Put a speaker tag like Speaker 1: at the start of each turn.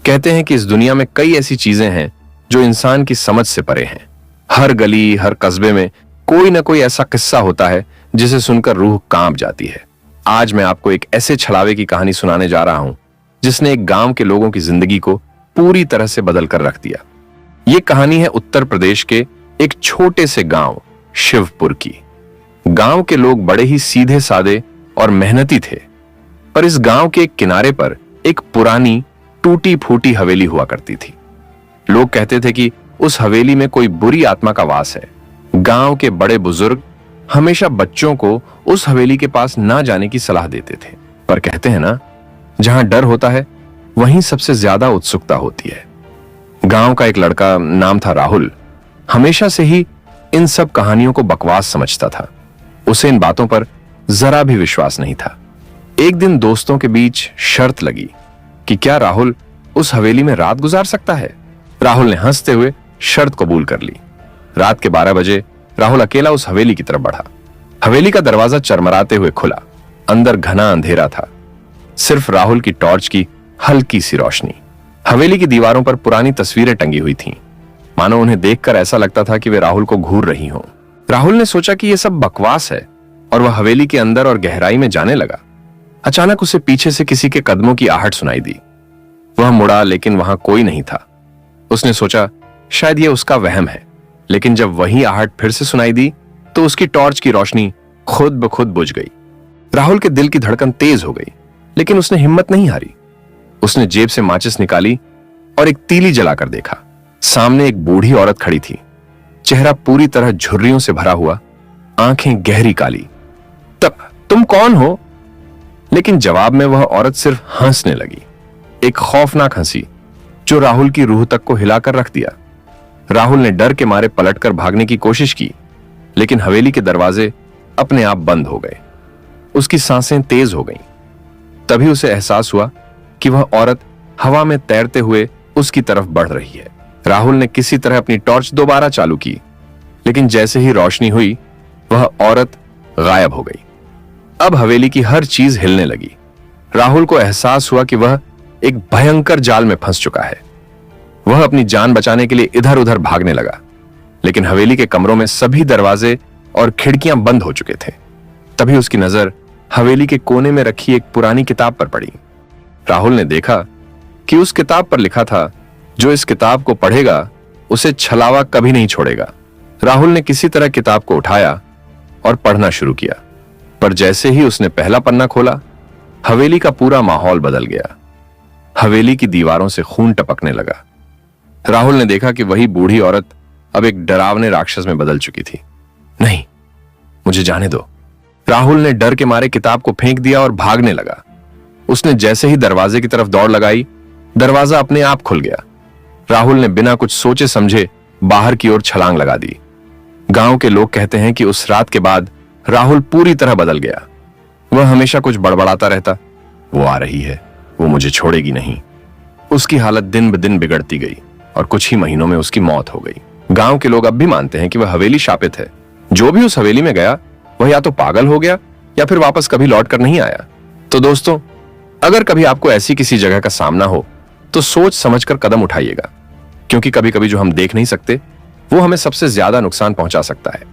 Speaker 1: कहते हैं कि इस दुनिया में कई ऐसी चीजें हैं जो इंसान की समझ से परे हैं। हर गली, हर कस्बे में कोई ना कोई ऐसा किस्सा होता है जिसे सुनकर रूह कांप जाती है। आज मैं आपको एक ऐसे छलावे की कहानी सुनाने जा रहा हूं जिसने एक गांव के लोगों की जिंदगी को पूरी तरह से बदल कर रख दिया। ये कहानी है उत्तर प्रदेश के एक छोटे से गांव शिवपुर की। गांव के लोग बड़े ही सीधे सादे और मेहनती थे, पर इस गांव के किनारे पर एक पुरानी टूटी फूटी हवेली हुआ करती थी। लोग कहते थे कि उस हवेली में कोई बुरी आत्मा का वास है। गांव के बड़े बुजुर्ग हमेशा बच्चों को उस हवेली के पास ना जाने की सलाह देते थे, पर कहते हैं ना, जहां डर होता है वहीं सबसे ज्यादा उत्सुकता होती है। गांव का एक लड़का, नाम था राहुल, हमेशा से ही इन सब कहानियों को बकवास समझता था। उसे इन बातों पर जरा भी विश्वास नहीं था। एक दिन दोस्तों के बीच शर्त लगी कि क्या राहुल उस हवेली में रात गुजार सकता है। राहुल ने हंसते हुए शर्त कबूल कर ली। रात के 12 बजे राहुल अकेला उस हवेली की तरफ बढ़ा। हवेली का दरवाजा चरमराते हुए खुला। अंदर घना अंधेरा था, सिर्फ राहुल की टॉर्च की हल्की सी रोशनी। हवेली की दीवारों पर पुरानी तस्वीरें टंगी हुई थीं, मानो उन्हें देखकर ऐसा लगता था कि वे राहुल को घूर रही हों। राहुल ने सोचा कि यह सब बकवास है और वह हवेली के अंदर और गहराई में जाने लगा। अचानक उसे पीछे से किसी के कदमों की आहट सुनाई दी। वह मुड़ा, लेकिन वहां कोई नहीं था। उसने सोचा शायद यह उसका वहम है, लेकिन जब वही आहट फिर से सुनाई दी तो उसकी टॉर्च की रोशनी खुद ब खुद बुझ गई। राहुल के दिल की धड़कन तेज हो गई, लेकिन उसने हिम्मत नहीं हारी। उसने जेब से माचिस निकाली और एक तीली जलाकर देखा। सामने एक बूढ़ी औरत खड़ी थी, चेहरा पूरी तरह झुर्रियों से भरा हुआ, आंखें गहरी काली। तब तुम कौन हो? लेकिन जवाब में वह औरत सिर्फ हंसने लगी, एक खौफनाक हंसी जो राहुल की रूह तक को हिलाकर रख दिया। राहुल ने डर के मारे पलटकर भागने की कोशिश की, लेकिन हवेली के दरवाजे अपने आप बंद हो गए। उसकी सांसें तेज हो गईं। तभी उसे एहसास हुआ कि वह औरत हवा में तैरते हुए उसकी तरफ बढ़ रही है। राहुल ने किसी तरह अपनी टॉर्च दोबारा चालू की, लेकिन जैसे ही रोशनी हुई वह औरत गायब हो गई। अब हवेली की हर चीज हिलने लगी। राहुल को एहसास हुआ कि वह एक भयंकर जाल में फंस चुका है। वह अपनी जान बचाने के लिए इधर उधर भागने लगा, लेकिन हवेली के कमरों में सभी दरवाजे और खिड़कियां बंद हो चुके थे। तभी उसकी नजर हवेली के कोने में रखी एक पुरानी किताब पर पड़ी। राहुल ने देखा कि उस किताब पर लिखा था, जो इस किताब को पढ़ेगा उसे छलावा कभी नहीं छोड़ेगा। राहुल ने किसी तरह किताब को उठाया और पढ़ना शुरू किया, पर जैसे ही उसने पहला पन्ना खोला, हवेली का पूरा माहौल बदल गया। हवेली की दीवारों से खून टपकने लगा। राहुल ने देखा कि वही बूढ़ी औरत अब एक डरावने राक्षस में बदल चुकी थी। नहीं, मुझे जाने दो। राहुल ने डर के मारे किताब को फेंक दिया और भागने लगा। उसने जैसे ही दरवाजे की तरफ दौड़ लगाई, दरवाजा अपने आप खुल गया। राहुल ने बिना कुछ सोचे समझे बाहर की ओर छलांग लगा दी। गांव के लोग कहते हैं कि उस रात के बाद राहुल पूरी तरह बदल गया। वह हमेशा कुछ बड़बड़ाता रहता, वो आ रही है, वो मुझे छोड़ेगी नहीं। उसकी हालत दिन ब दिन बिगड़ती गई और कुछ ही महीनों में उसकी मौत हो गई। गांव के लोग अब भी मानते हैं कि वह हवेली शापित है। जो भी उस हवेली में गया वह या तो पागल हो गया या फिर वापस कभी लौट कर नहीं आया। तो दोस्तों, अगर कभी आपको ऐसी किसी जगह का सामना हो तो सोच समझकर कदम उठाइएगा, क्योंकि कभी कभी जो हम देख नहीं सकते वो हमें सबसे ज्यादा नुकसान पहुंचा सकता है।